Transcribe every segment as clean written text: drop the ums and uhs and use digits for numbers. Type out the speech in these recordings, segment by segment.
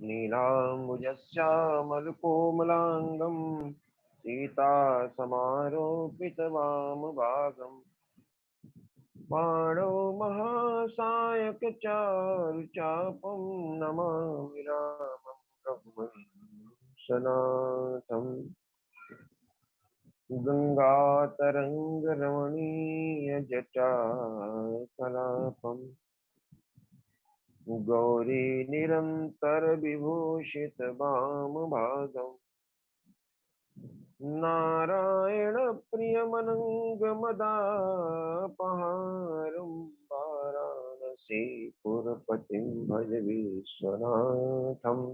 नीलाम्बुजश्यामलकोमलाङ्गं सीतासमारोपितवामभागम् बाणो महासायकचारुचापं नमामि रामं रघुवंशनाथम् गंगातरंगरमणीयजटाकलापम् गौरी निरन्तरविभूषितवामभागम् नारायणप्रियमनङ्गमदापहारं वाराणसीपुरपतिं भज विश्वनाथम्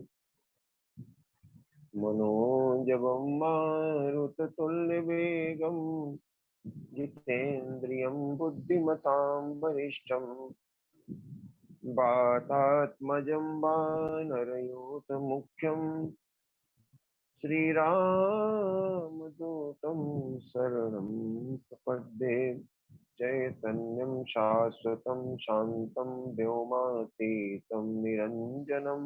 मनोजवं मारुततुल्यवेगं जितेन्द्रियं बुद्धिमतां वरिष्ठं वातात्मजं वानरयूथमुख्यं श्रीरामदूतं शरणं प्रपद्ये चैतन्यं शाश्वतं शान्तं व्योमातीतं निरञ्जनं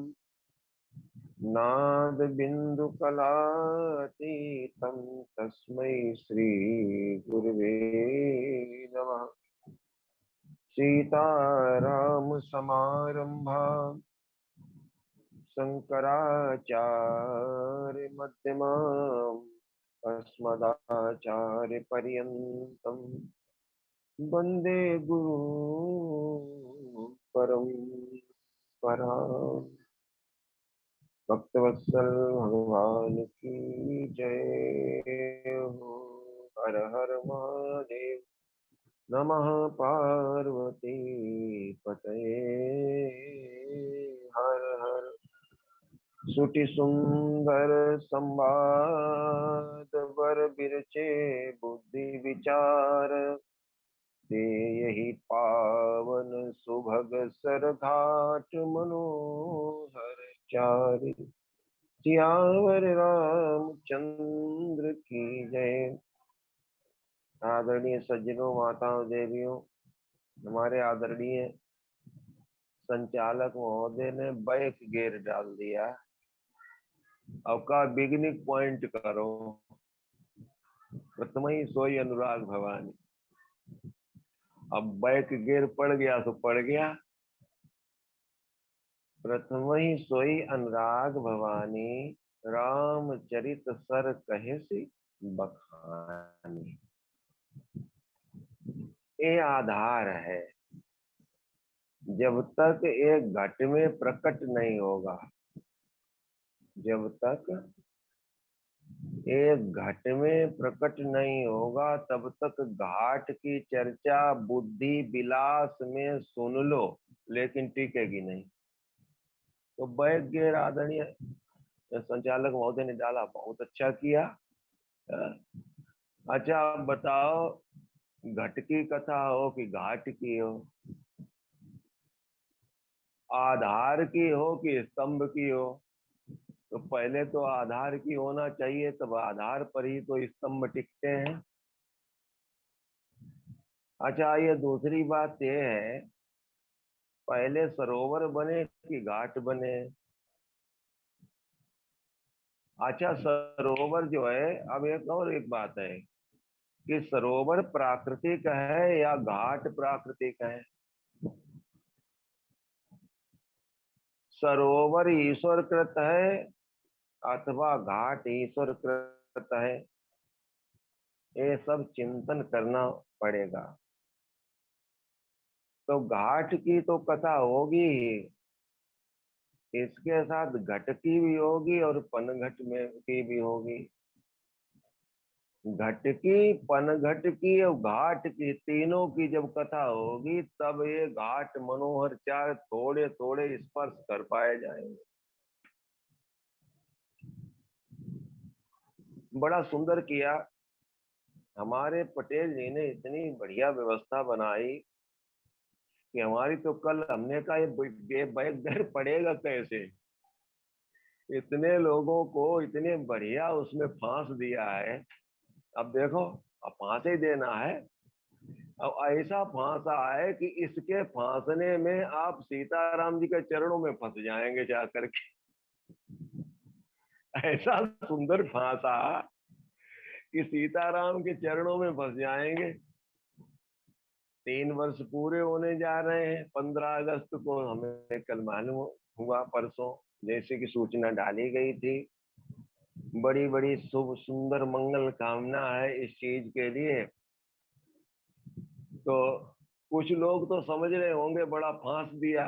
नादबिन्दुकलातीतं तस्मै श्रीगुरुवे नमः। सीतारामसमारम्भां शङ्कराचार्यमध्यमाम् अस्मदाचार्यपर्यन्तं वन्दे गुरुं परम्पराम्। भक्तवत्सल भगवान की जय हो। हर हर महादेव। नमः पार्वती पतये हर हर। सुटि सुंदर संवाद वर बिरचे बुद्धि विचार ते यही पावन सुभग सरघाट मनोहर चारि सियावर रामचंद्र की जय। आदरणीय सज्जनों, माताओं, देवियों, हमारे आदरणीय संचालक महोदय ने बैक गेयर डाल दिया। अब का बिगनिंग पॉइंट करो। प्रथम ही सोई अनुराग भवानी। अब बैक गेयर पड़ गया तो पड़ गया। प्रथम ही सोई अनुराग भवानी, रामचरित सर कहे सी बखानी। ये आधार है। जब तक एक घट में प्रकट नहीं होगा, जब तक एक घट में प्रकट नहीं होगा, तब तक घाट की चर्चा बुद्धि विलास में सुन लो, लेकिन टिकेगी नहीं। तो बैक गेयर आदरणीय संचालक महोदय ने डाला, बहुत अच्छा किया। अच्छा, आप बताओ, घट की कथा हो कि घाट की हो, आधार की हो कि स्तंभ की हो, तो पहले तो आधार की होना चाहिए, तब आधार पर ही तो स्तंभ टिकते हैं। अच्छा, ये दूसरी बात ये है, पहले सरोवर बने कि घाट बने? अच्छा, सरोवर जो है, अब एक और एक बात है, कि सरोवर प्राकृतिक है या घाट प्राकृतिक है। सरोवर ईश्वर कृत है अथवा घाट ईश्वर कृत है, ये सब चिंतन करना पड़ेगा। तो घाट की तो कथा होगी ही, इसके साथ घट की भी होगी और पनघट में की भी होगी। घट की, पनघट की और घाट की, तीनों की जब कथा होगी तब ये घाट मनोहर चार थोड़े थोड़े स्पर्श कर पाए जाएंगे। बड़ा सुंदर किया हमारे पटेल जी ने, इतनी बढ़िया व्यवस्था बनाई कि हमारी तो कल हमने कहा ये बैग घर पड़ेगा कैसे। इतने लोगों को इतने बढ़िया उसमें फांस दिया है। अब देखो, अब फांस ही देना है। अब ऐसा फांसा है कि इसके फांसने में आप सीताराम जी के चरणों में फंस जाएंगे जाकर के। ऐसा सुंदर फांसा कि सीताराम के चरणों में फंस जाएंगे। 3 वर्ष पूरे होने जा रहे हैं 15 अगस्त को, हमें कल मालूम हुआ, परसों जैसे कि सूचना डाली गई थी। बड़ी बड़ी शुभ सुंदर मंगल कामना है इस चीज के लिए। तो कुछ लोग तो समझ रहे होंगे बड़ा फांस दिया,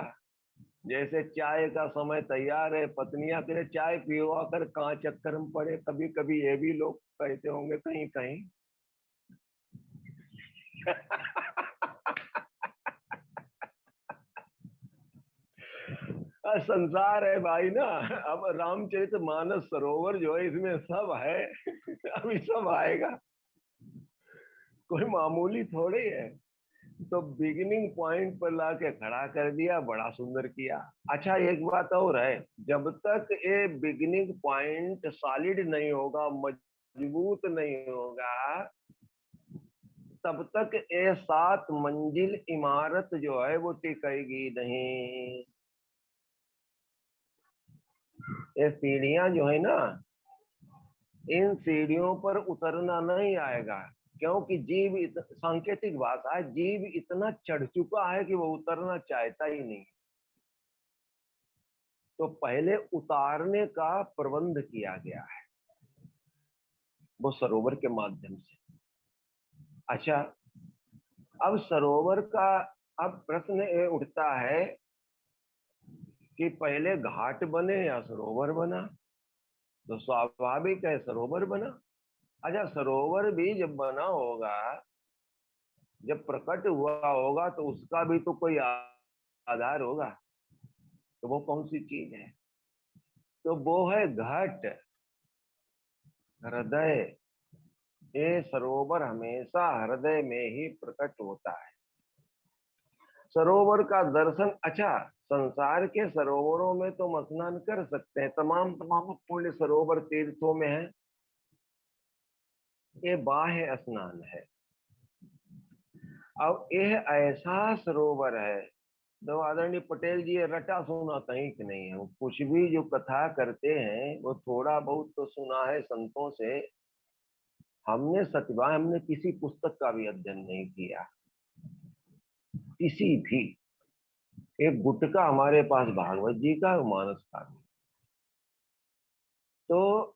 जैसे चाय का समय तैयार है, पत्नियां कहे चाय पियो आकर कहाँ चक्कर में पड़े, कभी कभी ये भी लोग कहते होंगे कहीं कहीं। संसार है भाई ना। अब रामचरित मानस सरोवर जो है इसमें सब है। अभी सब आएगा, कोई मामूली थोड़ी है। तो बिगिनिंग पॉइंट पर लाके खड़ा कर दिया, बड़ा सुंदर किया। अच्छा एक बात और है, जब तक ये बिगिनिंग पॉइंट सॉलिड नहीं होगा, मजबूत नहीं होगा, तब तक ये 7 मंजिल इमारत जो है वो टिकेगी नहीं। ये सीढ़ियां जो है ना, इन सीढ़ियों पर उतरना नहीं आएगा, क्योंकि जीव सांकेतिक भाषा है, जीव इतना चढ़ चुका है कि वो उतरना चाहता ही नहीं। तो पहले उतारने का प्रबंध किया गया है वो सरोवर के माध्यम से। अच्छा, अब सरोवर का अब प्रश्न ये उठता है कि पहले घाट बने या सरोवर बना। तो स्वाभाविक है सरोवर बना। अच्छा, सरोवर भी जब बना होगा, जब प्रकट हुआ होगा, तो उसका भी तो कोई आधार होगा। तो वो कौन सी चीज है? तो वो है घट, हृदय। ये सरोवर हमेशा हृदय में ही प्रकट होता है। सरोवर का दर्शन, अच्छा संसार के सरोवरों में तो हम स्नान कर सकते हैं, तमाम तमाम पुण्य सरोवर तीर्थों में है, ये बाह्य स्नान है। अब यह ऐसा सरोवर है, तो आदरणीय पटेल जी ये रटा सुना कहीं कि नहीं है। वो कुछ भी जो कथा करते हैं वो थोड़ा बहुत तो सुना है संतों से। हमने सत्यवान, हमने किसी पुस्तक का भी अध्ययन नहीं किया, किसी भी। एक गुटका हमारे पास भागवत जी का मानस का भी। तो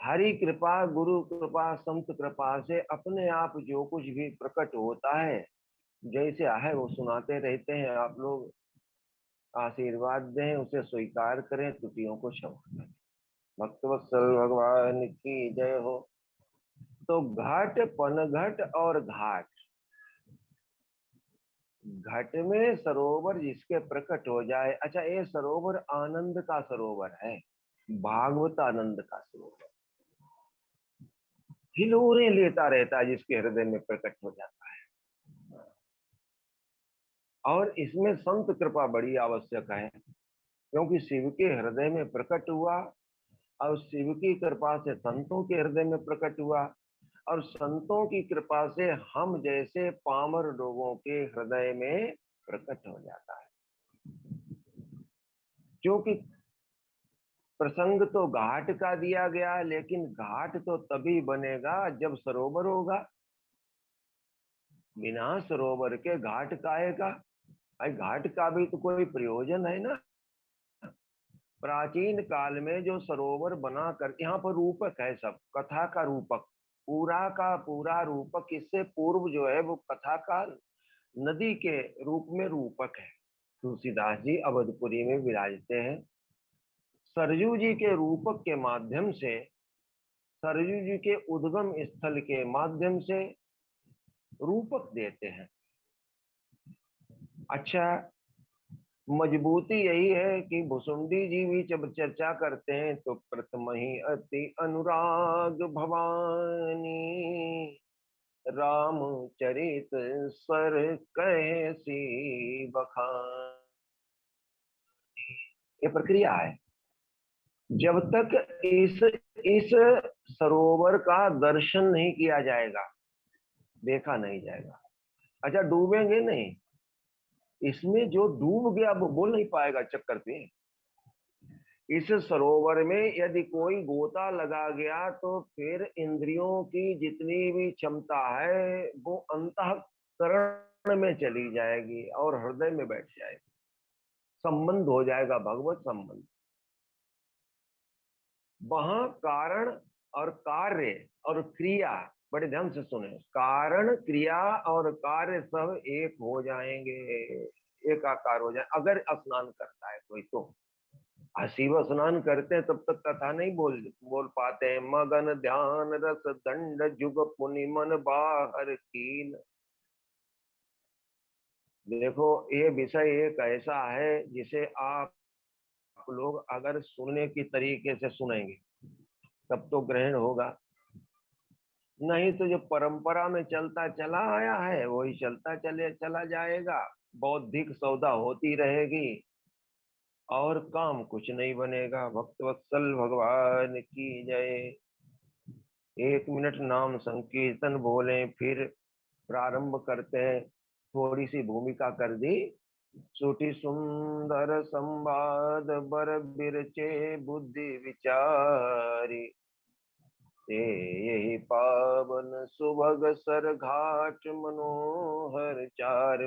हरि कृपा, गुरु कृपा, संत कृपा से अपने आप जो कुछ भी प्रकट होता है, जैसे है वो सुनाते रहते हैं। आप लोग आशीर्वाद दें, उसे स्वीकार करें, त्रुटियों को क्षमा करें। भक्तवत्सल भगवान की जय हो। तो घाट, पनघट और घाट, घट में सरोवर जिसके प्रकट हो जाए। अच्छा, ये सरोवर आनंद का सरोवर है, भागवत आनंद का सरोवर, हिलोरे लेता रहता है जिसके हृदय में प्रकट हो जाता है। और इसमें संत कृपा बड़ी आवश्यक है, क्योंकि शिव के हृदय में प्रकट हुआ और शिव की कृपा से संतों के हृदय में प्रकट हुआ, और संतों की कृपा से हम जैसे पामर लोगों के हृदय में प्रकट हो जाता है। क्योंकि प्रसंग तो घाट का दिया गया है, लेकिन घाट तो तभी बनेगा जब सरोवर होगा। बिना सरोवर के घाट काहे का? भाई घाट का भी तो कोई प्रयोजन है ना। प्राचीन काल में जो सरोवर बना कर, यहाँ पर रूपक है, सब कथा का रूपक, पूरा का पूरा रूपक। इससे पूर्व जो है वो कथा का नदी के रूप में रूपक है। तुलसीदास जी अवधपुरी में विराजते हैं, सरयू जी के रूपक के माध्यम से, सरयू जी के उद्गम स्थल के माध्यम से रूपक देते हैं। अच्छा, मजबूती यही है कि भुसुंडी जी भी जब चर्चा करते हैं तो प्रथम ही अति अनुराग भवानी, रामचरित स्वर कैसी बखान। ये प्रक्रिया है। जब तक इस सरोवर का दर्शन नहीं किया जाएगा, देखा नहीं जाएगा। अच्छा, डूबेंगे नहीं, इसमें जो डूब गया वो बोल नहीं पाएगा चक्कर पे। इस सरोवर में यदि कोई गोता लगा गया तो फिर इंद्रियों की जितनी भी क्षमता है वो अंतःकरण में चली जाएगी और हृदय में बैठ जाएगी, संबंध हो जाएगा, भगवत संबंध। वहां कारण और कार्य और क्रिया, बड़े ध्यान से सुने, कारण क्रिया और कार्य सब एक हो जाएंगे, एकाकार हो जाए। अगर स्नान करता है कोई तो, शिव स्नान करते हैं तब तक कथा नहीं बोल बोल पाते हैं। मगन ध्यान रस दंड जुग पुनि मन बाहर कीन। देखो, ये विषय एक ऐसा है जिसे आप लोग अगर सुनने की तरीके से सुनेंगे तब तो ग्रहण होगा, नहीं तो जो परंपरा में चलता चला आया है वही चलता चला जाएगा। बौद्धिक सौदा होती रहेगी और काम कुछ नहीं बनेगा। भक्त वत्सल भगवान की जय। 1 मिनट नाम संकीर्तन बोले, फिर प्रारंभ करते हैं। थोड़ी सी भूमिका कर दी। सुटी सुंदर संवाद बर बिरचे बुद्धि विचारी, ते यही पावन सुभग सर घाट मनोहर चार।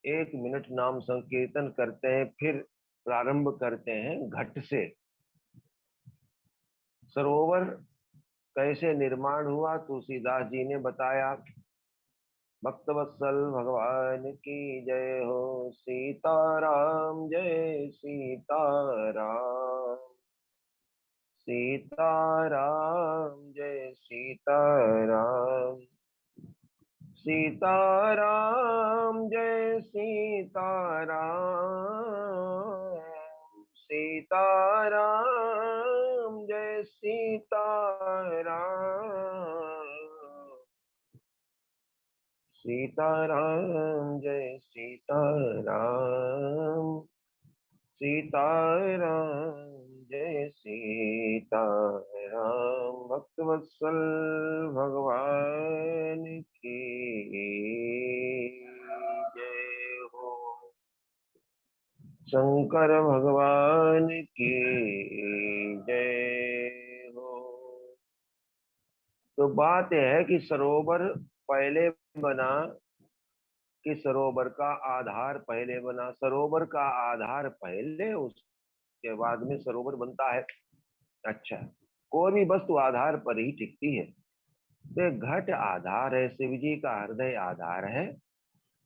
1 मिनट नाम संकीर्तन करते हैं, फिर प्रारंभ करते हैं घट से। सरोवर कैसे निर्माण हुआ तुलसीदास जी ने बताया। भक्तवत्सल भगवान की जय हो। सीताराम जय सीताराम, सीताराम जय सीताराम, सीताराम जय सीताराम, सीताराम जय सीताराम, सीताराम जय सीताराम, सीताराम जय सीताराम। भक्तवत्सल भगवान की जय हो। शंकर भगवान की जय हो। तो बात यह है कि सरोवर पहले बना कि सरोवर का आधार पहले बना? सरोवर का आधार पहले, उसके बाद में सरोवर बनता है। अच्छा, कोई भी वस्तु आधार पर ही टिकती है। तो घट आधार है, शिव जी का हृदय आधार है,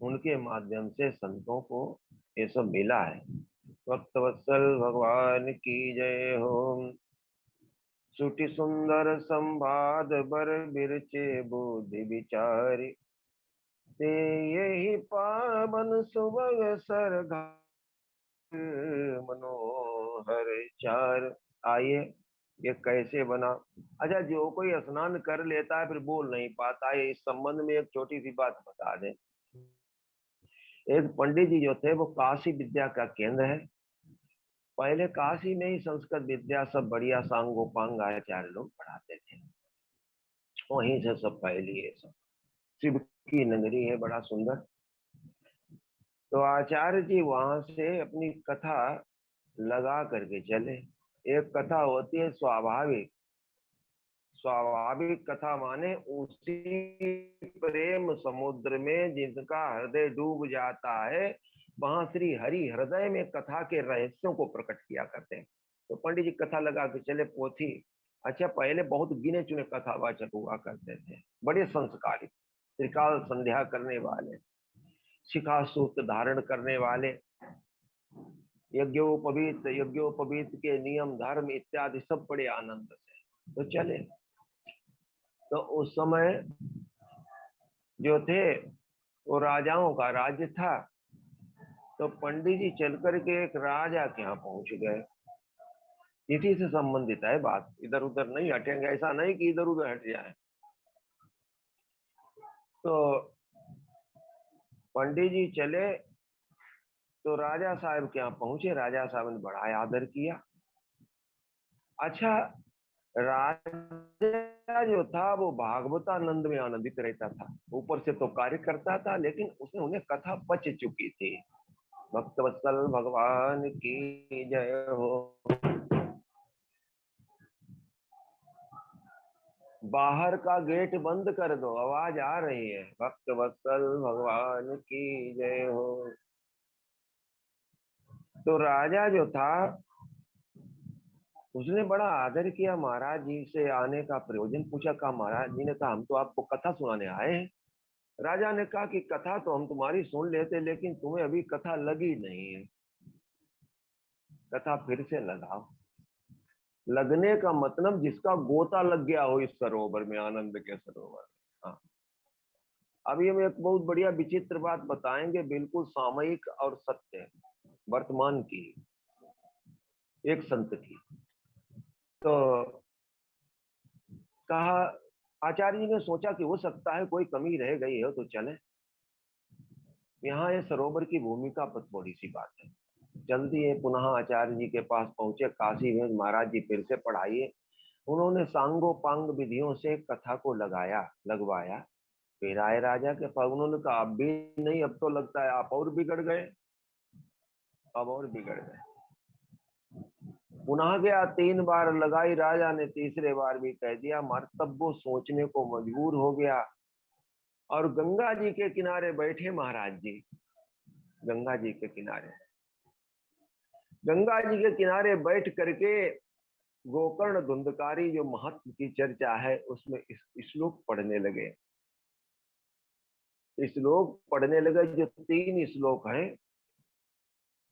उनके माध्यम से संतों को ये सब मिला है। भक्तवत्सल भगवान की जय हो। सुटि सुंदर संवाद बर बिरचे बुद्धि विचारी, ते यही पावन सुबह सर मनोहर चार। आइए, ये कैसे बना? अच्छा, जो कोई स्नान कर लेता है फिर बोल नहीं पाता है, इस संबंध में एक छोटी सी बात बता दें। एक पंडित जी जो थे वो काशी विद्या का केंद्र है। पहले काशी में ही संस्कृत विद्या सब बढ़िया सांगोपांग आचार्य लोग पढ़ाते थे, वहीं से सब पहली है। सब शिव की नगरी है, बड़ा सुंदर। तो आचार्य जी वहां से अपनी कथा लगा करके चले। एक कथा होती है स्वाभाविक। स्वाभाविक कथा माने उसी प्रेम समुद्र में जिनका हृदय डूब जाता है, वहां श्री हरि हृदय में कथा के रहस्यों को प्रकट किया करते हैं। तो पंडित जी कथा लगा के चले पोथी। अच्छा, पहले बहुत गिने चुने कथावाचक हुआ करते थे, बड़े संस्कारी, त्रिकाल संध्या करने वाले, शिखा सूत्र धारण करने वाले, यज्ञोपवीत के नियम धर्म इत्यादि सब बड़े आनंद से तो चले। तो उस समय जो थे वो राजाओं का राज्य था। तो पंडित जी चल करके एक राजा के यहाँ पहुंच गए। इसी से संबंधित है बात, इधर उधर नहीं हटेंगे, ऐसा नहीं कि इधर उधर हट जाए। तो पंडित जी चले तो राजा साहब के यहाँ पहुंचे। राजा साहब ने बड़ा आदर किया। अच्छा, राजा जो था वो भागवतानंद में आनंदित रहता था, ऊपर से तो कार्य करता था, लेकिन उसने उन्हें कथा पच चुकी थी। भक्त वत्सल भगवान की जय हो। बाहर का गेट बंद कर दो, आवाज आ रही है। भक्त वत्सल भगवान की जय हो। तो राजा जो था उसने बड़ा आदर किया। महाराज जी से आने का प्रयोजन पूछा। कहा, महाराज जी ने कहा हम तो आपको कथा सुनाने आए हैं। राजा ने कहा कि कथा तो हम तुम्हारी सुन लेते, लेकिन तुम्हें अभी कथा लगी नहीं है, कथा फिर से लगाओ। लगने का मतलब जिसका गोता लग गया हो इस सरोवर में, आनंद के सरोवर में। हाँ, अभी हम एक बहुत बढ़िया विचित्र बात बताएंगे, बिल्कुल सामयिक और सत्य, वर्तमान की, एक संत की। तो कहा, आचार्य जी ने सोचा कि हो सकता है कोई कमी रह गई हो तो चले। यहाँ ये सरोवर की भूमिका पर थोड़ी सी बात है। जल्दी ये पुनः आचार्य जी के पास पहुंचे। काशी में महाराज जी फिर से पढ़ाइए। उन्होंने सांगो पांग विधियों से कथा को लगवाया। फिर आए राजा के पास। उन्होंने कहा अब भी नहीं, अब तो लगता है आप और बिगड़ गए, अब और बिगड़ गए। पुनः गया, 3 बार लगाई राजा ने, तीसरे बार भी कह दिया। मर तब वो सोचने को मजबूर हो गया और गंगा जी के किनारे बैठे महाराज जी। गंगा जी के किनारे, गंगा जी के किनारे बैठ करके गोकर्ण धुंधकारी जो महत्व की चर्चा है उसमें श्लोक पढ़ने लगे। श्लोक पढ़ने लगे जो 3 श्लोक हैं।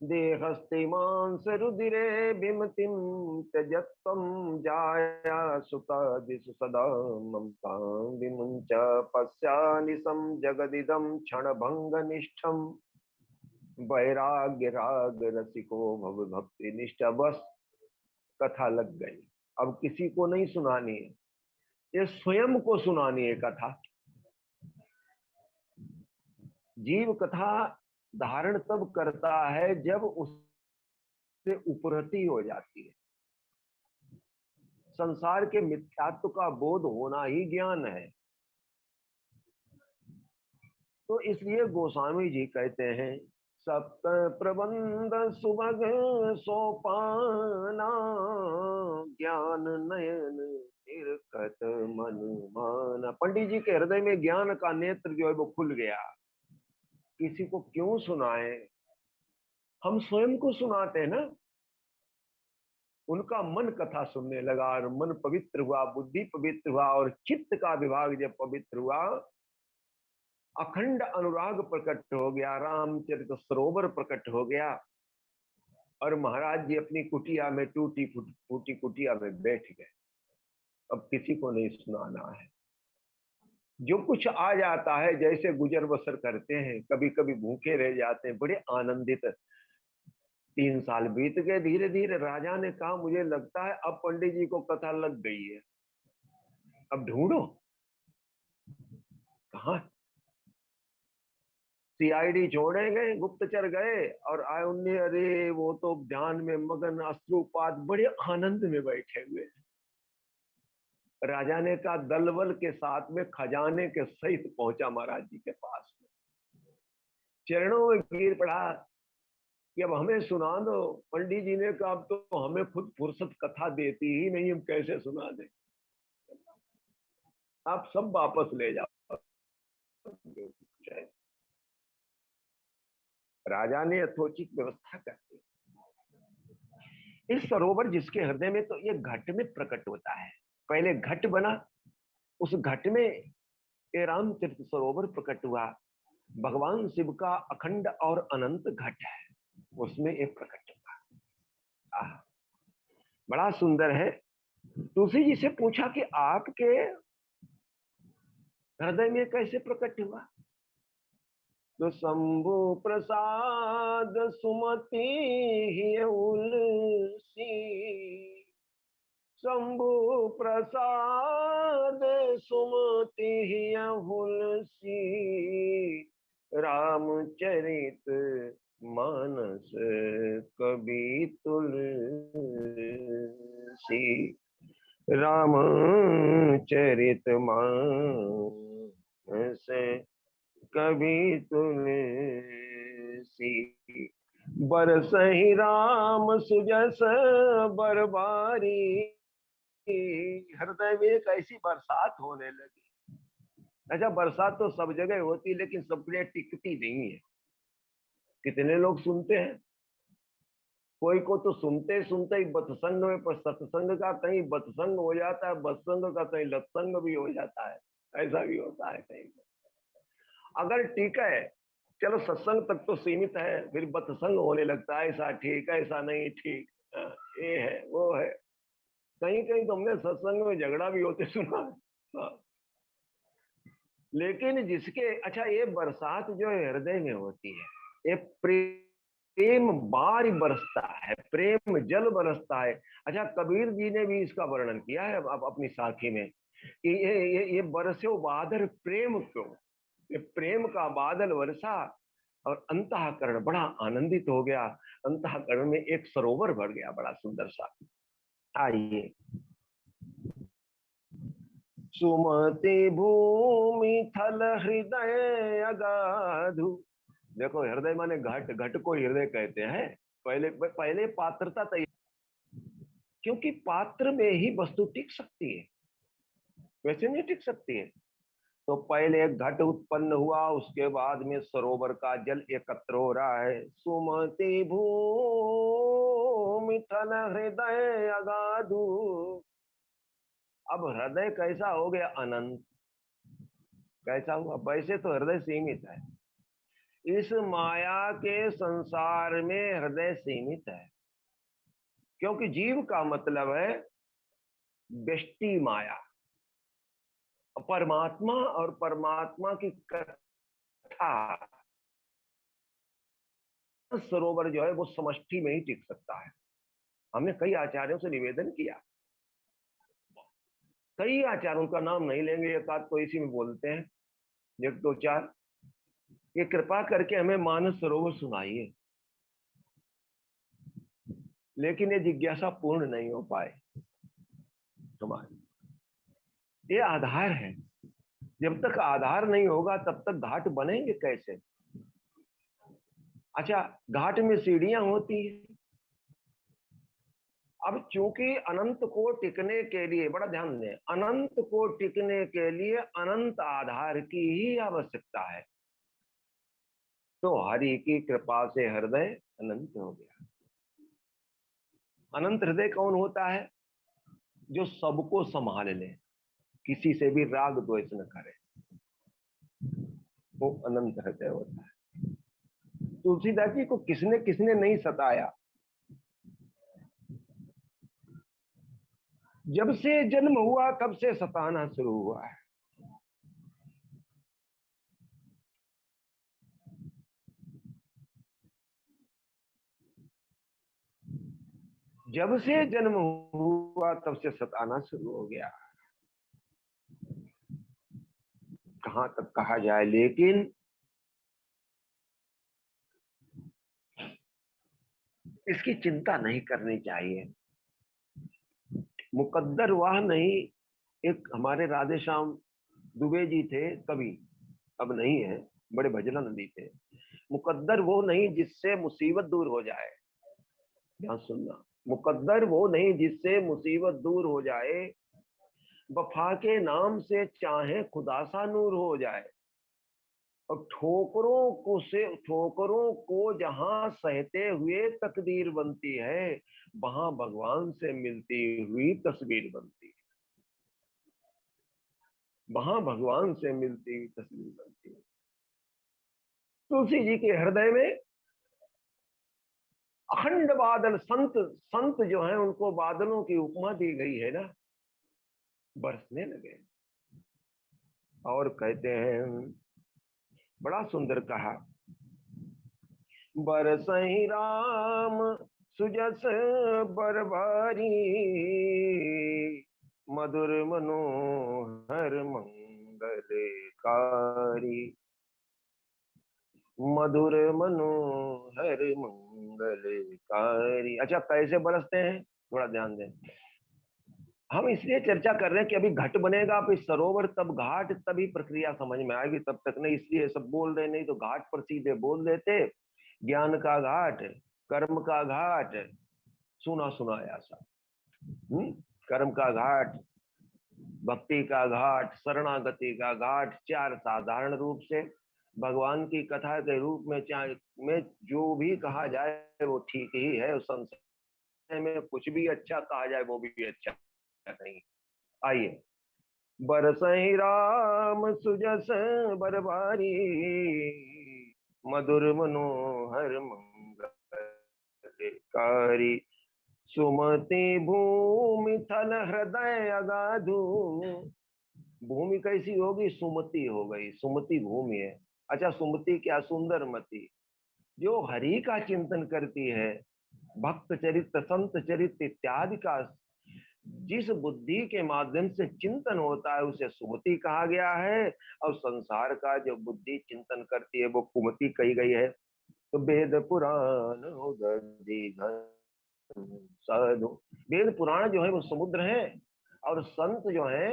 देहस्ते मांस रुधिरे विमतिम त्यजत्वं जाया सुता दिशु सदा ममता विमुंच पश्यानिशं जगदिदं क्षणभंग निष्ठम वैराग्य राग रसिको भव भक्ति निष्ठ। बस कथा लग गई। अब किसी को नहीं सुनानी है, ये स्वयं को सुनानी है कथा। जीव कथा धारण तब करता है जब उससे उपरति हो जाती है। संसार के मिथ्यात्व का बोध होना ही ज्ञान है। तो इसलिए गोस्वामी जी कहते हैं, सप्त प्रबंध सुभग सोपाना ज्ञान नयन निर्कत मन माना। पंडित जी के हृदय में ज्ञान का नेत्र जो है वो खुल गया। किसी को क्यों सुनाए, हम स्वयं को सुनाते हैं ना। उनका मन कथा सुनने लगा और मन पवित्र हुआ, बुद्धि पवित्र हुआ और चित्त का विभाग जब पवित्र हुआ, अखंड अनुराग प्रकट हो गया, रामचरित सरोवर प्रकट हो गया। और महाराज जी अपनी कुटिया में, टूटी फूटी कुटिया में बैठ गए। अब किसी को नहीं सुनाना है। जो कुछ आ जाता है, जैसे गुजर बसर करते हैं, कभी कभी भूखे रह जाते हैं, बड़े आनंदित। 3 साल बीत गए। धीरे धीरे राजा ने कहा, मुझे लगता है अब पंडित जी को कथा लग गई है, अब ढूंढो। कहा, सीआईडी छोड़े गए, गुप्तचर गए और आए। उन्हें, अरे वो तो ध्यान में मगन, अश्रुपात, बड़े आनंद में बैठे हुए। राजा ने कहा, दलबल के साथ में खजाने के सहित पहुंचा महाराज जी के पास में, चरणों में गिर पड़ा। कि अब हमें सुना दो। पंडित जी ने कहा अब तो हमें खुद फुर्सत कथा देती ही नहीं, हम कैसे सुना दें, आप सब वापस ले जाओ। राजा ने यथोचित व्यवस्था कर दी। इस सरोवर जिसके हृदय में, तो ये घट में प्रकट होता है। पहले घट बना, उस घट में ये राम तीर्थ सरोवर प्रकट हुआ। भगवान शिव का अखंड और अनंत घट है, उसमें एक प्रकट हुआ। बड़ा सुंदर है। तुलसी जी से पूछा कि आपके हृदय में कैसे प्रकट हुआ? तो शंभु प्रसाद सुमति ही उलसी, शंभु प्रसाद सुमति ही हुलसी, रामचरित मानस कवि तुलसी, रामचरित मानस कवि तुलसी, बरसहि राम सुजस बरबारी। हृदय में एक ऐसी बरसात होने लगी। अच्छा, बरसात तो सब जगह होती है, लेकिन सबके टिकती नहीं है। कितने लोग सुनते हैं, कोई को तो सुनते सुनते ही बतसंग में, पर सत्संग का कहीं बतसंग हो जाता है, बतसंग का कहीं लत्संग भी हो जाता है। ऐसा भी होता है कहीं। अगर ठीक है, चलो सत्संग तक तो सीमित है, फिर बतसंग होने लगता है, ऐसा ठीक ऐसा नहीं ठीक, ये है वो है। कहीं कहीं तो हमने सत्संग में झगड़ा भी होते सुना है। लेकिन जिसके, अच्छा ये बरसात जो है हृदय में होती है, ये प्रेम बारी बरसता है, प्रेम जल बरसता है। अच्छा, कबीर जी ने भी इसका वर्णन किया है अपनी साखी में कि ये बरसे बादल प्रेम क्यों, ये प्रेम का बादल वर्षा और अंतःकरण बड़ा आनंदित हो गया। अंतःकरण में एक सरोवर भर गया, बड़ा सुंदर सा। आइए, सुमति भूमि थल हृदय अगाधु। देखो, हृदय माने घट, घट को हृदय कहते हैं। पहले पहले पात्रता तैयार, क्योंकि पात्र में ही वस्तु टिक सकती है, वैसे नहीं टिक सकती है। तो पहले एक घट उत्पन्न हुआ, उसके बाद में सरोवर का जल एकत्र हो रहा है। सुमति भूमि थल हृदय अगाधु। अब हृदय कैसा हो गया? अनंत। कैसा हुआ? वैसे तो हृदय सीमित है, इस माया के संसार में हृदय सीमित है, क्योंकि जीव का मतलब है व्यष्टि माया। परमात्मा और परमात्मा की कथा, सरोवर जो है वो समष्टि में ही टिक सकता है। हमने कई आचार्यों से निवेदन किया, कई आचार्यों का नाम नहीं लेंगे, एक आध तो इसी में बोलते हैं, एक दो चार, ये कृपा करके हमें मानस सरोवर सुनाइए। लेकिन ये जिज्ञासा पूर्ण नहीं हो पाए हमारी। ये आधार है, जब तक आधार नहीं होगा तब तक घाट बनेंगे कैसे? अच्छा, घाट में सीढ़ियां होती है। अब चूंकि अनंत को टिकने के लिए, बड़ा ध्यान दें, अनंत को टिकने के लिए अनंत आधार की ही आवश्यकता है। तो हरि की कृपा से हृदय अनंत हो गया। अनंत हृदय कौन होता है? जो सबको संभाल ले, किसी से भी राग द्वेष न करे, वो अनंत हृदय होता है। तुलसीदास जी को किसने किसने नहीं सताया? जब से जन्म हुआ तब से सताना शुरू हुआ है। जब से जन्म हुआ तब से सताना शुरू हो गया। कहां तक कहा जाए, लेकिन इसकी चिंता नहीं करनी चाहिए। मुकद्दर वह नहीं, एक हमारे राधे श्याम दुबे जी थे कवि, अब नहीं है, बड़े भजन नदी थे। मुकद्दर वो नहीं जिससे मुसीबत दूर हो जाए, ध्यान सुनना, मुकद्दर वो नहीं जिससे मुसीबत दूर हो जाए, वफा के नाम से चाहे खुदा सा नूर हो जाए। और ठोकरों को जहां सहते हुए तकदीर बनती है, वहां भगवान से मिलती हुई तस्वीर बनती है, वहां भगवान से मिलती हुई तस्वीर बनती है। तुलसी जी के हृदय में अखंड बादल, संत संत जो है उनको बादलों की उपमा दी गई है ना, बरसने लगे। और कहते हैं, बड़ा सुंदर कहा, बरसहि राम सुजस बरबारी, मधुर मनोहर मंगलकारी, मधुर मनोहर मंगलकारी। अच्छा, कैसे बरसते हैं, थोड़ा ध्यान दें। हम इसलिए चर्चा कर रहे हैं कि अभी घट बनेगा, फिर सरोवर, तब घाट, तभी प्रक्रिया समझ में आएगी, तब तक नहीं। इसलिए सब बोल रहे, नहीं तो घाट पर सीधे बोल देते, ज्ञान का घाट, कर्म का घाट, सुना सुनाया सा। कर्म का घाट, भक्ति का घाट, शरणागति का घाट, चार साधारण रूप से भगवान की कथा के रूप में चाहे में जो भी कहा जाए वो ठीक ही है। उस संसार में कुछ भी अच्छा कहा जाए वो भी अच्छा नहीं। आइए, बरसहि राम सुजस बरबारी, मधुर मनोहर मंगलकारी, सुमति भूमि थल हृदय अगाधु। भूमि कैसी होगी, सुमति हो गई, सुमति भूमि है। अच्छा, सुमति क्या, सुंदर मति, जो हरि का चिंतन करती है, भक्त चरित्र, संत चरित्र इत्यादि का जिस बुद्धि के माध्यम से चिंतन होता है उसे सुमति कहा गया है। और संसार का जो बुद्धि चिंतन करती है वो कुमति कही गई है। तो वेद पुराण साधु, वेद पुराण जो है वो समुद्र है, और संत जो है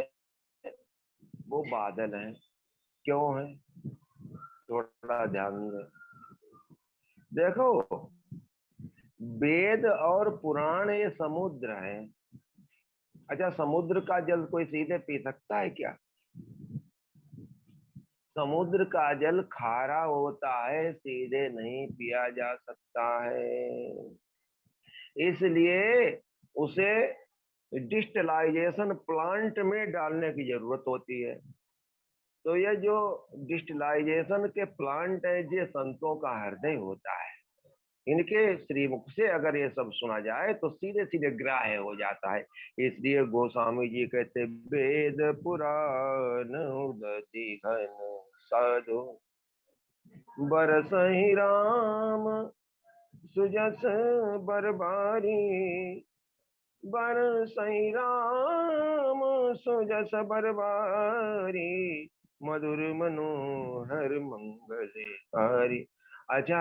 वो बादल हैं। क्यों है, थोड़ा ध्यान देखो, वेद और पुराण ये समुद्र है। अच्छा, समुद्र का जल कोई सीधे पी सकता है क्या? समुद्र का जल खारा होता है, सीधे नहीं पिया जा सकता है। इसलिए उसे डिस्टिलाइजेशन प्लांट में डालने की जरूरत होती है। तो ये जो डिस्टिलाइजेशन के प्लांट है, ये संतों का हृदय होता है। इनके श्रीमुख से अगर ये सब सुना जाए तो सीधे सीधे ग्राह्य हो जाता है। इसलिए गोस्वामी जी कहते, वेद पुराण उदति घन साधु, बरसहि राम सुजस बरबारी, बरसहि राम सुजस बरबारी, मधुर मनोहर मंगलकारी। अच्छा,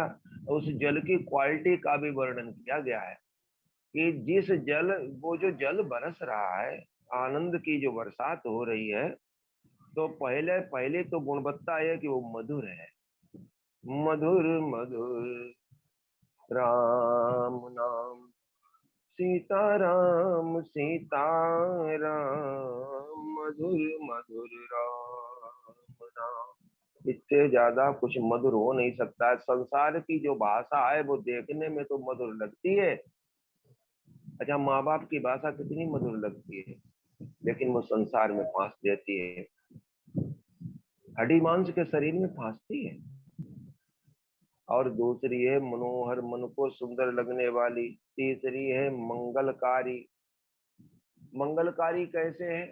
उस जल की क्वालिटी का भी वर्णन किया गया है कि जिस जल, वो जो जल बरस रहा है, आनंद की जो बरसात हो रही है, तो पहले पहले तो गुणवत्ता है कि वो मधुर है। मधुर मधुर राम नाम, सीताराम सीताराम, मधुर मधुर राम नाम। इससे ज्यादा कुछ मधुर हो नहीं सकता है। संसार की जो भाषा है वो देखने में तो मधुर लगती है। अच्छा, माँ बाप की भाषा कितनी मधुर लगती है, लेकिन वो संसार में फांस देती है, हड्डी मांस के शरीर में फांसती है। और दूसरी है मनोहर, मन को सुंदर लगने वाली। तीसरी है मंगलकारी। मंगलकारी कैसे है,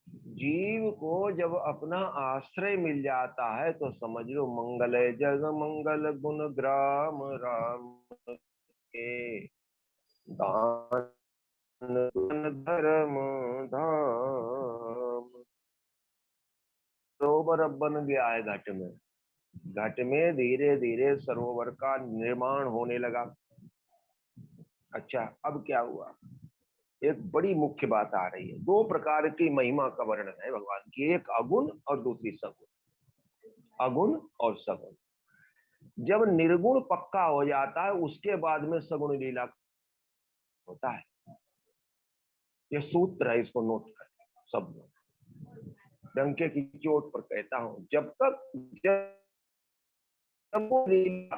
जीव को जब अपना आश्रय मिल जाता है तो समझ लो मंगल है। जग मंगल गुण ग्राम राम के, दान धर्म धाम। सरोवर अब बन गया है घट में। घट में धीरे धीरे सरोवर का निर्माण होने लगा। अच्छा, अब क्या हुआ, एक बड़ी मुख्य बात आ रही है। दो प्रकार की महिमा का वर्णन है भगवान की, एक अगुण और दूसरी सगुण। अगुण और सगुण। जब निर्गुण पक्का हो जाता है उसके बाद में सगुण लीला होता है। ये सूत्र है, इसको नोट कर सब लोग। डंके की चोट पर कहता हूं, जब वो लीला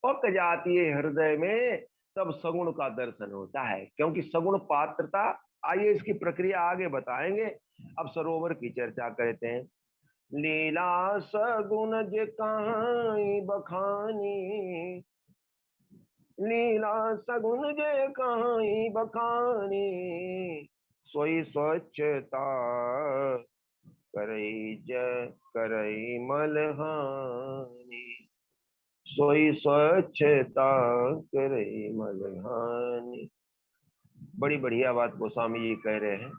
पक जाती है हृदय में, तब सगुण का दर्शन होता है, क्योंकि सगुण पात्रता। आइए इसकी प्रक्रिया आगे बताएंगे। अब सरोवर की चर्चा करते हैं। लीला सगुण जे कहाई बखानी, लीला सगुन जे कहाई बखानी, सोई स्वच्छता करई करई मलहानी, सोई स्वच्छता करई मलहानी। बड़ी बढ़िया बात गोस्वामी जी कह रहे हैं।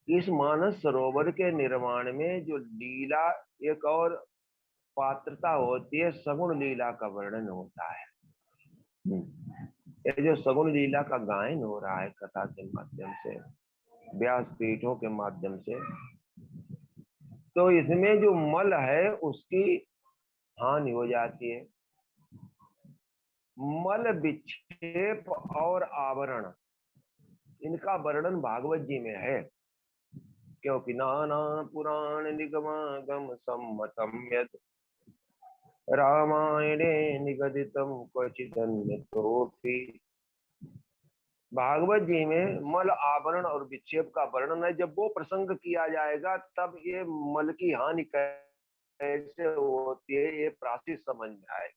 इस मानस सरोवर के निर्माण में जो लीला एक और पात्रता होती है, सगुण लीला का वर्णन होता है। ये जो सगुण लीला का गायन हो रहा है कथा के माध्यम से, व्यास पीठों के माध्यम से, तो इसमें जो मल है उसकी हानि हो जाती है। मल विक्षेप और आवरण, इनका वर्णन भागवत जी में है। क्योंकि नाना पुराण निगमागम सम्मतम यत् रामायणे निगदितम क्वचिदन्यतोऽपि। भागवत जी में मल आवरण और विक्षेप का वर्णन है। जब वो प्रसंग किया जाएगा तब ये मल की हानि कैसे होती है ये प्राचीन समझ में आएगी।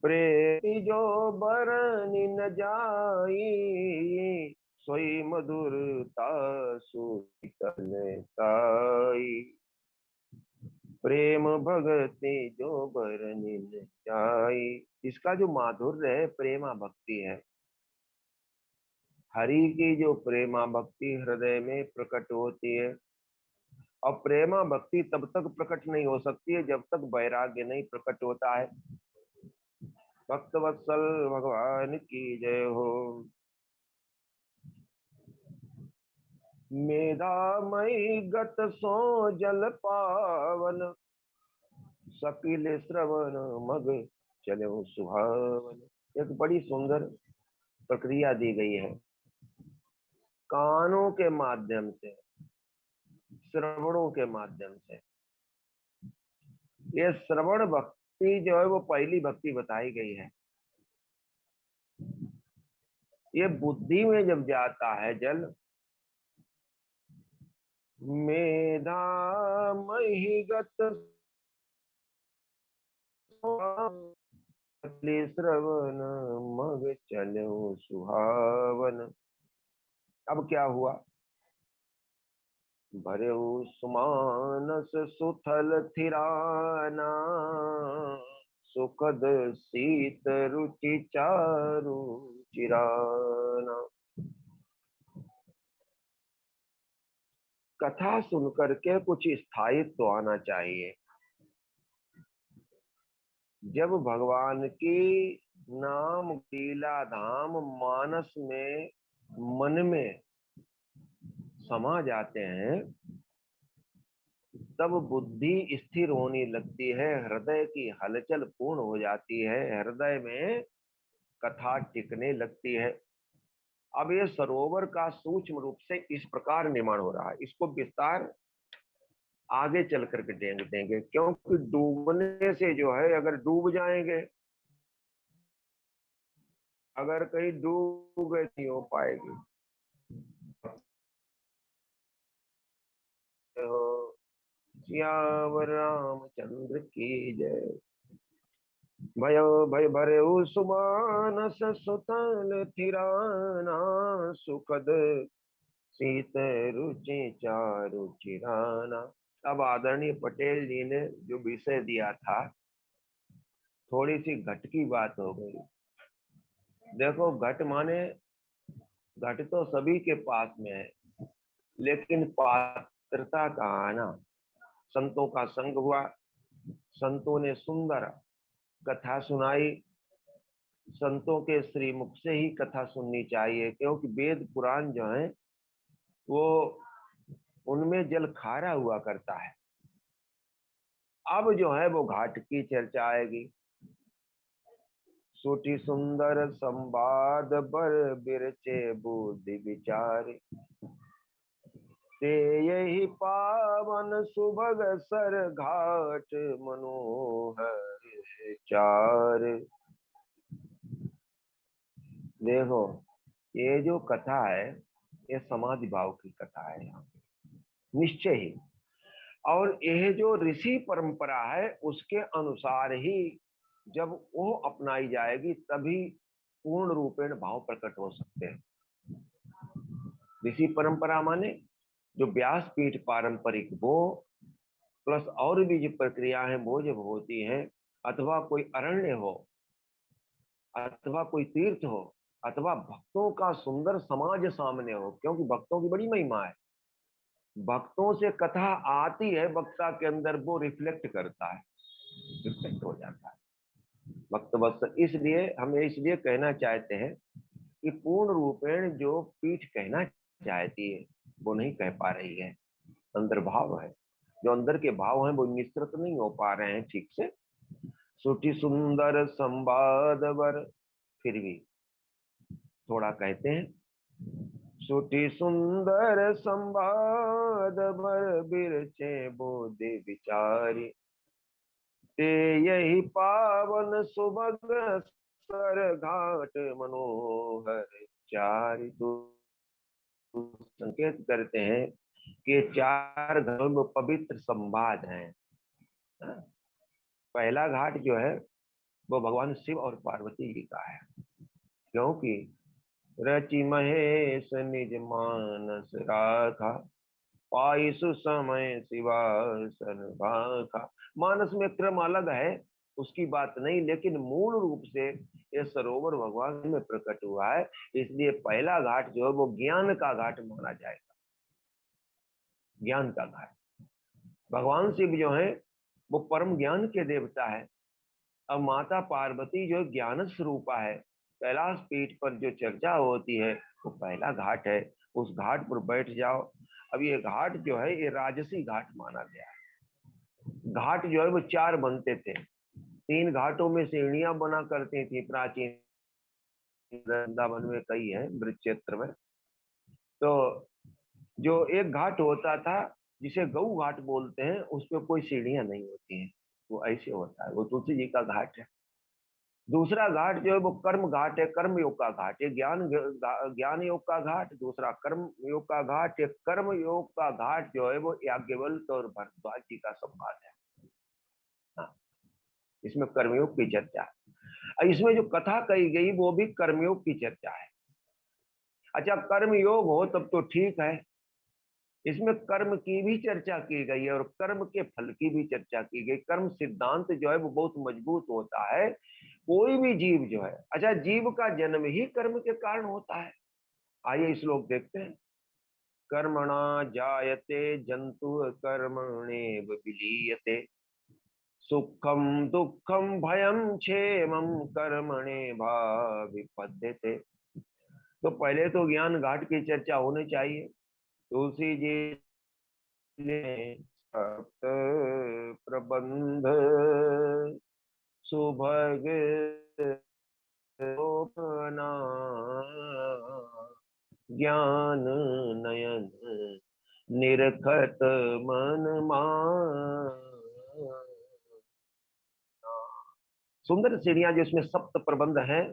प्रेमी जो बरनी न जाई, सोई मधुरता सुतलताई। प्रेम भगति जो बरनी न जाई, इसका जो माधुर्य है प्रेमा भक्ति है। हरि की जो प्रेमा भक्ति हृदय में प्रकट होती है। और प्रेमा भक्ति तब तक प्रकट नहीं हो सकती है जब तक वैराग्य नहीं प्रकट होता है। भक्त वत्सल भगवान की जय हो। मेधामयी गत सो जल पावन, सकील श्रवण मग चले सुहावन। एक बड़ी सुंदर प्रक्रिया दी गई है। कानों के माध्यम से, श्रवणों के माध्यम से। ये श्रवण भक्ति जो है वो पहली भक्ति बताई गई है। ये बुद्धि में जब जाता है जल, मेधा महिगत श्रवण मग चलो सुहावन। अब क्या हुआ? भरे सुमानस सुथल थिराना, सुखद शीत रुचि चारु चिराना। कथा सुनकर के कुछ स्थायित्व आना चाहिए। जब भगवान की नाम लीला धाम मानस में, मन में समा जाते हैं, तब बुद्धि स्थिर होने लगती है, हृदय की हलचल पूर्ण हो जाती है, हृदय में कथा टिकने लगती है। अब ये सरोवर का सूक्ष्म रूप से इस प्रकार निर्माण हो रहा है। इसको विस्तार आगे चल करके देंगे, क्योंकि डूबने से जो है, अगर डूब जाएंगे, अगर कहीं डूब गए नहीं हो पाएगी। तो सियावर रामचंद्र की जय। भयो भय भरे सुमानस सुतल थिराना, सुखद शीत रुचि चारु चिराना। अब आदरणीय पटेल जी ने जो विषय दिया था, थोड़ी सी घट की बात हो गई। देखो, घट माने, घट तो सभी के पास में है, लेकिन पात्रता का आना। संतों का संग हुआ, संतों ने सुंदर कथा सुनाई। संतों के श्रीमुख से ही कथा सुननी चाहिए, क्योंकि वेद पुराण जो है वो उनमें जल खारा हुआ करता है। अब जो है वो घाट की चर्चा आएगी। सूटी सुंदर संवाद बर बिरचे बुद्धि विचार, ते यही पावन सुभग सर घाट मनोहर चार। देखो ये जो कथा है ये समाधि भाव की कथा है यहाँ पे निश्चय ही। और यह जो ऋषि परंपरा है उसके अनुसार ही जब वो अपनाई जाएगी तभी पूर्ण रूपेण भाव प्रकट हो सकते हैं। ऋषि परंपरा माने जो व्यासपीठ पारंपरिक वो प्लस और भी जो प्रक्रिया है वो जब होती है, अथवा कोई अरण्य हो, अथवा कोई तीर्थ हो, अथवा भक्तों का सुंदर समाज सामने हो, क्योंकि भक्तों की बड़ी महिमा है। भक्तों से कथा आती है, वक्ता के अंदर वो रिफ्लेक्ट करता है, रिफ्लेक्ट हो जाता है भक्त बस। इसलिए हम इसलिए कहना चाहते हैं कि पूर्ण रूपेण जो पीठ कहना चाहती है वो नहीं कह पा रही है। अंदर भाव है, जो अंदर के भाव हैं वो निस्तृत नहीं हो पा रहे हैं ठीक से। सुठी सुंदर संवाद वर, फिर भी थोड़ा कहते हैं। सुठी सुंदर संवाद वर बिरचे बोधि विचारी, ते यही पावन सुभग सर घाट मनोहर चारि। तो संकेत करते हैं कि चार घरों में पवित्र संवाद है। पहला घाट जो है वो भगवान शिव और पार्वती जी का है, क्योंकि रचि महेश निज मानस राखा, पाई सुसमय शिवासन भाखा। मानस में क्रम अलग है उसकी बात नहीं, लेकिन मूल रूप से ये सरोवर भगवान में प्रकट हुआ है। इसलिए पहला घाट जो है वो ज्ञान का घाट माना जाएगा, ज्ञान का घाट। भगवान शिव जो है वो परम ज्ञान के देवता है। अब माता पार्वती जो ज्ञान स्वरूपा है, कैलाश पीठ पर जो चर्चा होती है वो पहला घाट है। उस घाट पर बैठ जाओ। अब ये घाट जो है ये राजसी घाट माना गया है। घाट जो है वो चार बनते थे। तीन घाटों में सीढ़ियां बना करती थी प्राचीन, वृंदावन में कई है ब्रज क्षेत्र में। तो जो एक घाट होता था जिसे गऊ घाट बोलते हैं, उस पर कोई सीढ़ियां नहीं होती हैं, वो ऐसे होता है, वो तुलसी जी का घाट है। दूसरा घाट जो है वो कर्म घाट है, कर्म योग का घाट है। ज्ञान योग का घाट, दूसरा कर्म योग का घाट। एक कर्म योग का घाट जो है वो याज्ञवल्क्य और भरद्वाज जी का संवाद है। हाँ, इसमें कर्मयोग की चर्चा है। इसमें जो कथा कही गई वो भी कर्मयोग की चर्चा है। अच्छा, कर्म योग हो तब तो ठीक है। इसमें कर्म की भी चर्चा की गई है और कर्म के फल की भी चर्चा की गई। कर्म सिद्धांत जो है वो बहुत मजबूत होता है। कोई भी जीव जो है, अच्छा जीव का जन्म ही कर्म के कारण होता है। आइए श्लोक देखते हैं। कर्मणा जायते जंतु कर्मणेव विलीयते, सुखम दुखम भयम क्षेमम कर्मणे विपद्यते। तो पहले तो ज्ञान घाट की चर्चा होनी चाहिए। तुलसी जी ने सप्त प्रबंध सुभग बना, ज्ञान नयन निरखत मन मान। सुंदर सीढ़ियां जिसमें सप्त प्रबंध हैं,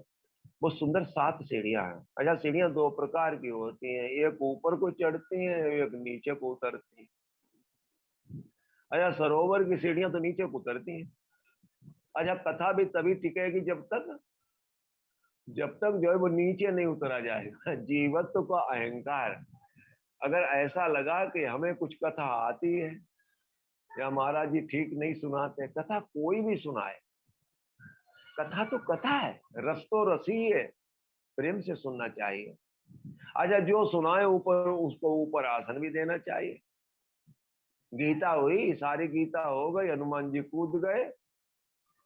वो सुंदर 7 सीढ़ियां हैं। अच्छा, सीढ़ियां दो प्रकार की होती हैं, एक ऊपर को चढ़ती हैं, एक नीचे को उतरती हैं। अच्छा, सरोवर की सीढ़ियां तो नीचे को उतरती हैं। अच्छा, कथा भी तभी टिकेगी जब तक जो है वो नीचे नहीं उतरा जाएगा। जीवत्व का अहंकार अगर ऐसा लगा कि हमें कुछ कथा आती है या महाराज जी ठीक नहीं सुनाते, कथा कोई भी सुनाए, कथा तो कथा है, रस तो रस ही है, प्रेम से सुनना चाहिए। अच्छा, जो सुनाए ऊपर उसको ऊपर आसन भी देना चाहिए। गीता हुई, सारी गीता हो गई, हनुमान जी कूद गए,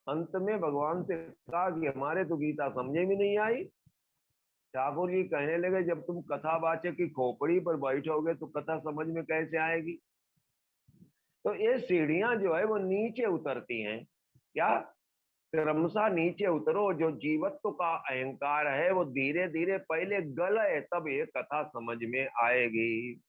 अंत में भगवान से कहा कि हमारे तो गीता समझे भी नहीं आई, ठाकुर जी कहने लगे जब तुम कथावाचक की खोपड़ी पर बैठोगे तो कथा समझ में कैसे आएगी। तो ये सीढ़ियां जो है वो नीचे उतरती हैं। क्या? क्रमशः नीचे उतरो, जो जीवत्व का अहंकार है वो धीरे धीरे पहले गले, तब ये कथा समझ में आएगी।